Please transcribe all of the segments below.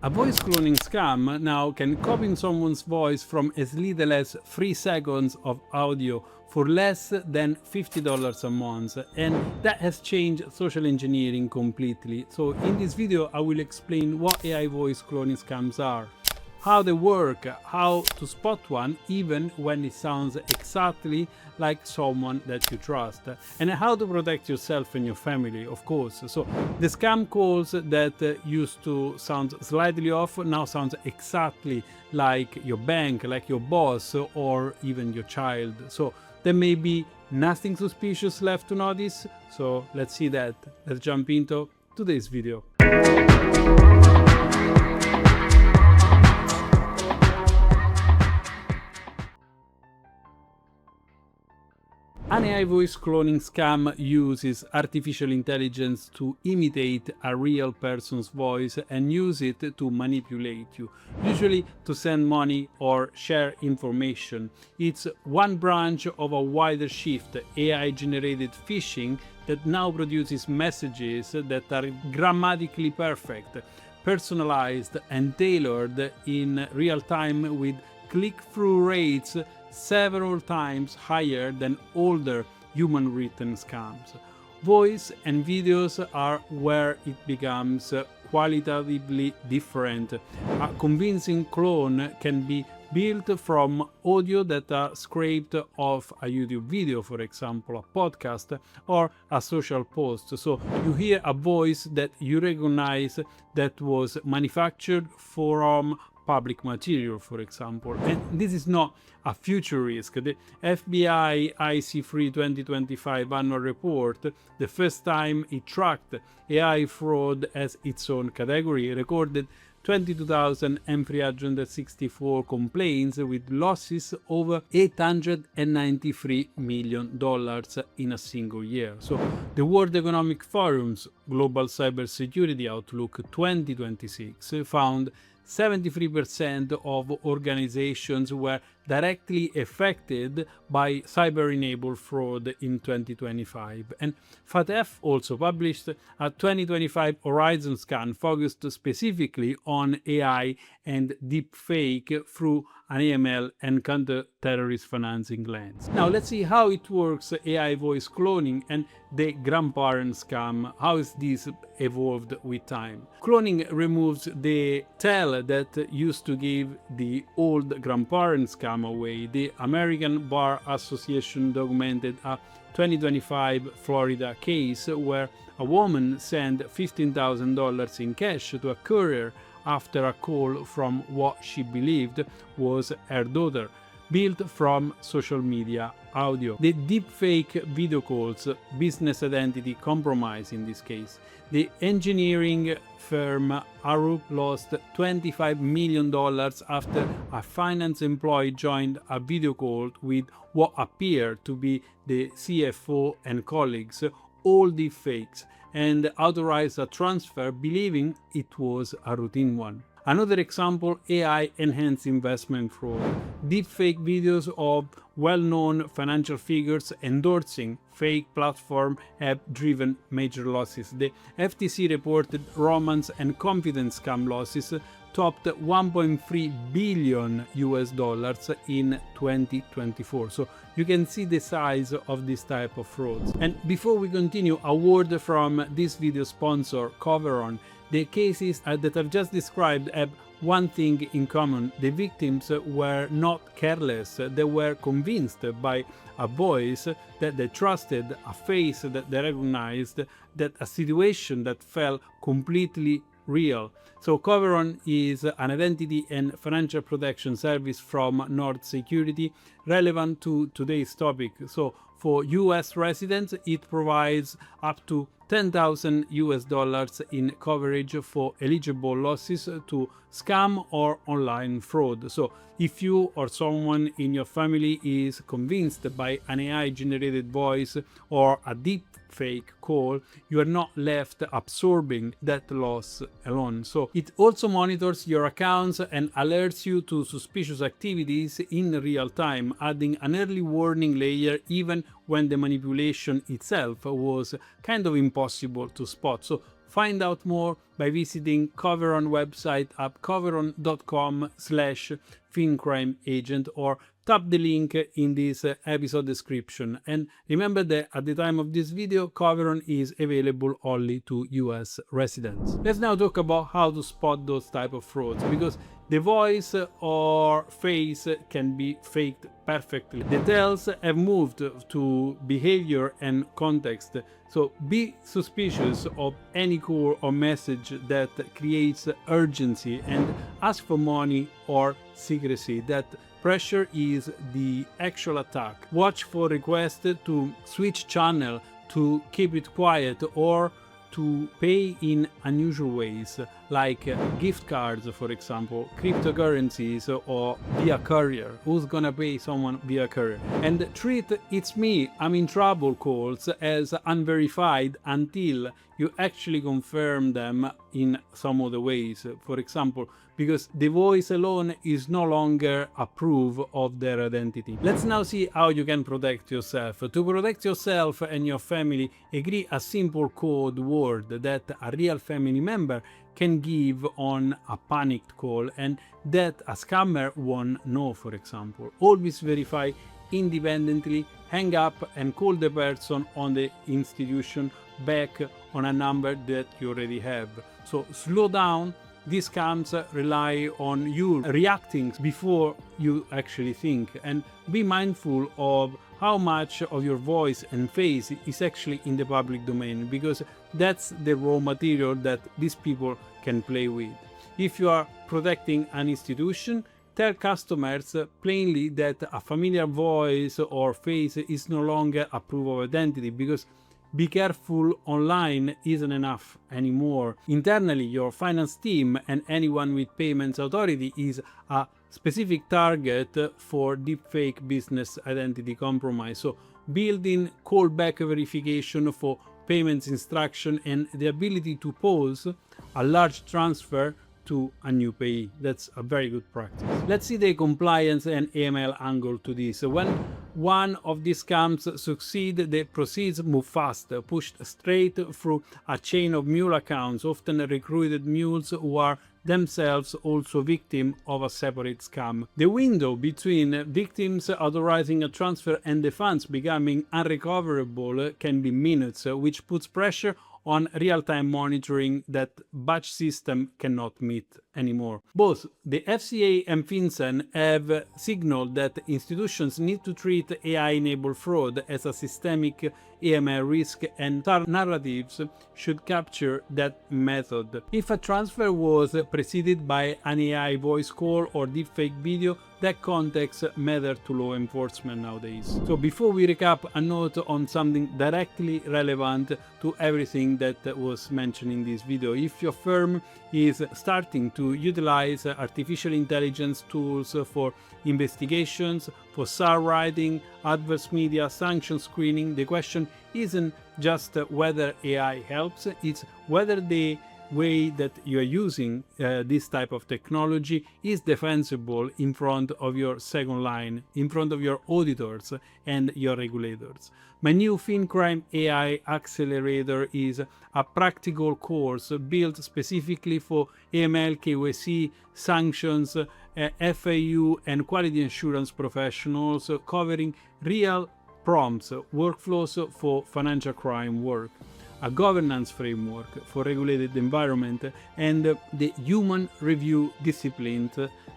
A voice cloning scam now can copy someone's voice from as little as 3 seconds of audio for less than $50 a month, and that has changed social engineering completely. So in this video I will explain what AI voice cloning scams are, how they work, how to spot one even when it sounds exactly like someone that you trust, and how to protect yourself and your family, of course. So the scam calls that used to sound slightly off now sounds exactly like your bank, like your boss, or even your child. So there may be nothing suspicious left to notice. So let's see that. Let's jump into today's video. An AI voice cloning scam uses artificial intelligence to imitate a real person's voice and use it to manipulate you, usually to send money or share information. It's one branch of a wider shift, AI-generated phishing, that now produces messages that are grammatically perfect, personalized and tailored in real time with click-through rates several times higher than older human-written scams. Voice and videos are where it becomes qualitatively different. A convincing clone can be built from audio that are scraped off a YouTube video, for example, a podcast or a social post. So you hear a voice that you recognize that was manufactured from public material, for example. And this is not a future risk. The FBI IC3 2025 annual report, the first time it tracked AI fraud as its own category, recorded 22,364 complaints with losses over $893 million in a single year. So the World Economic Forum's Global Cybersecurity Outlook 2026 found 73% of organizations were directly affected by cyber-enabled fraud in 2025. And FATF also published a 2025 Horizon scan focused specifically on AI and deepfake through an AML and counter-terrorist financing lens. Now let's see how it works, AI voice cloning and the grandparent scam. How is this evolved with time? Cloning removes the tail that used to give the old grandparent scam away. The American Bar Association documented a 2025 Florida case where a woman sent $15,000 in cash to a courier after a call from what she believed was her daughter, built from social media audio. The deepfake video calls business identity compromise in this case. The engineering firm Arup lost $25 million after a finance employee joined a video call with what appeared to be the CFO and colleagues, all deepfakes, and authorized a transfer believing it was a routine one. Another example, AI-enhanced investment fraud. Deepfake videos of well-known financial figures endorsing fake platform have driven major losses. The FTC reported romance and confidence scam losses topped $1.3 billion in 2024. So you can see the size of this type of frauds. And before we continue, a word from this video sponsor, Coveron. The cases that I've just described have one thing in common: the victims were not careless, they were convinced by a voice that they trusted, a face that they recognized, that a situation that felt completely real. So Coveron is an identity and financial protection service from Nord Security relevant to today's topic. So for US residents, it provides up to $10,000 in coverage for eligible losses to scam or online fraud. So if you or someone in your family is convinced by an AI-generated voice or a deep fake call, you are not left absorbing that loss alone. So it also monitors your accounts and alerts you to suspicious activities in real time, adding an early warning layer even when the manipulation itself was kind of impossible to spot. So Find out more by visiting Coveron website at coveron.com/FinCrime Agent or tap the link in this episode description. And remember that at the time of this video, Coveron is available only to US residents. Let's now talk about how to spot those type of frauds, because the voice or face can be faked perfectly. Details have moved to behavior and context, so be suspicious of any call or message that creates urgency and ask for money or secrecy. That pressure is the actual attack. Watch for requests to switch channel, to keep it quiet, or to pay in unusual ways, like gift cards, for example, cryptocurrencies, or via courier. Who's gonna pay someone via courier? And treat "it's me, I'm in trouble" calls as unverified until you actually confirm them in some other ways. For example, because the voice alone is no longer a proof of their identity. Let's now see how you can protect yourself. To protect yourself and your family, agree a simple code word that a real family member can give on a panicked call and that a scammer won't know, for example. Always verify independently, hang up and call the person on the institution back on a number that you already have. So slow down. These scams rely on you reacting before you actually think, and be mindful of how much of your voice and face is actually in the public domain, because that's the raw material that these people can play with. If you are protecting an institution, tell customers plainly that a familiar voice or face is no longer a proof of identity, because be careful online isn't enough anymore. Internally, your finance team and anyone with payments authority is a specific target for deepfake business identity compromise. So build in callback verification for payments instruction and the ability to pause a large transfer to a new payee. That's a very good practice. Let's see the compliance and AML angle to this. When one of these scams succeed, the proceeds move fast, pushed straight through a chain of mule accounts, often recruited mules who are themselves also victim of a separate scam. The window between victims authorizing a transfer and the funds becoming unrecoverable can be minutes, which puts pressure on real-time monitoring that batch system cannot meet anymore. Both the FCA and FinCEN have signaled that institutions need to treat AI-enabled fraud as a systemic AML risk, and narratives should capture that method. If a transfer was preceded by an AI voice call or deepfake video, that context matters to law enforcement nowadays. So before we recap, a note on something directly relevant to everything that was mentioned in this video. If your firm is starting to utilize artificial intelligence tools for investigations, for SAR writing, adverse media, sanction screening, the question isn't just whether AI helps, it's whether the way that you are using this type of technology is defensible in front of your second line, in front of your auditors and your regulators. My new FinCrime AI Accelerator is a practical course built specifically for AML, KYC, sanctions, FIU and quality assurance professionals, covering real prompts, workflows for financial crime work, a governance framework for regulated environment, and the human review discipline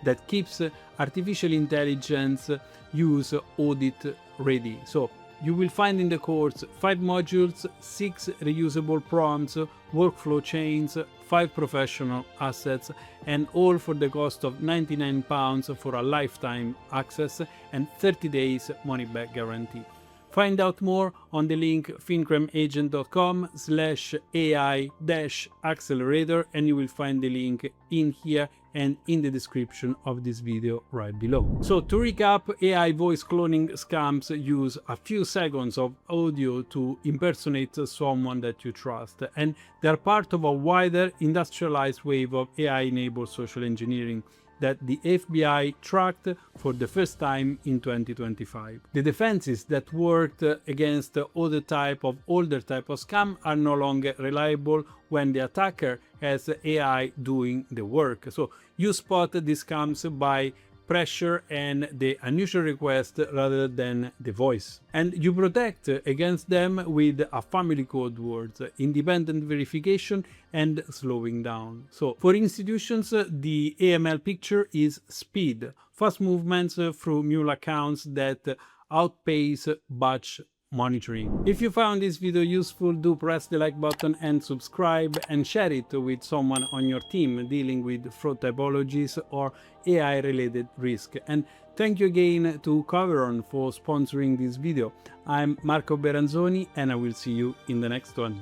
that keeps artificial intelligence use audit ready. So you will find in the course 5 modules, 6 reusable prompts, workflow chains, 5 professional assets, and all for the cost of £99 for a lifetime access and 30 days money back guarantee. Find out more on the link fincrimeagent.com/AI-accelerator, and you will find the link in here and in the description of this video right below. So to recap, AI voice cloning scams use a few seconds of audio to impersonate someone that you trust, and they're part of a wider industrialized wave of AI-enabled social engineering. that the FBI tracked for the first time in 2025. The defenses that worked against older type of scam are no longer reliable when the attacker has AI doing the work. So you spot these scams by pressure and the unusual request rather than the voice. And you protect against them with a family code words, independent verification, and slowing down. So for institutions, the AML picture is speed, fast movements through mule accounts that outpace batch monitoring. If you found this video useful, do press the like button and subscribe, and share it with someone on your team dealing with fraud typologies or AI related risk. And thank you again to Coveron for sponsoring this video. I'm Marco Beranzoni, and I will see you in the next one.